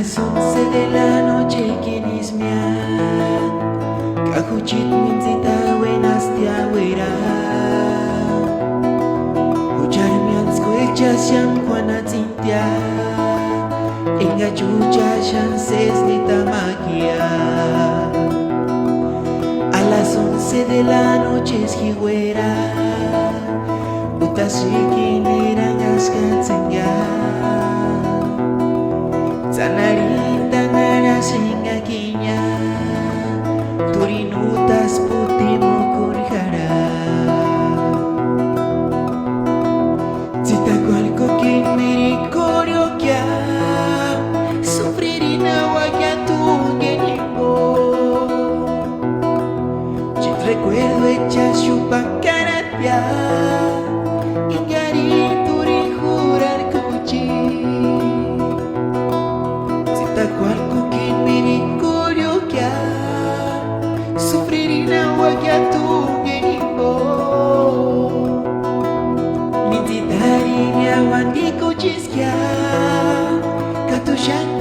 las 11 de la noche quienes me han cajuchit minzita buenas dia wera ujar mian escucha siam juana cintia enga chucha chances ni tamagia a las 11 de la noche es higuera utasikinira ngaskatsenga Sanarita ngara singa kinya Turinutas putih mukurhara Cita cualco que mericorio kya Sufririna waya tu genimbo Chit recuerdo hecha chupacarapia Ingari turi jurar kuchi Cual quien mericorio que sufririna waya tu genimbo Nintitari nya wandi kuchiskia Katushan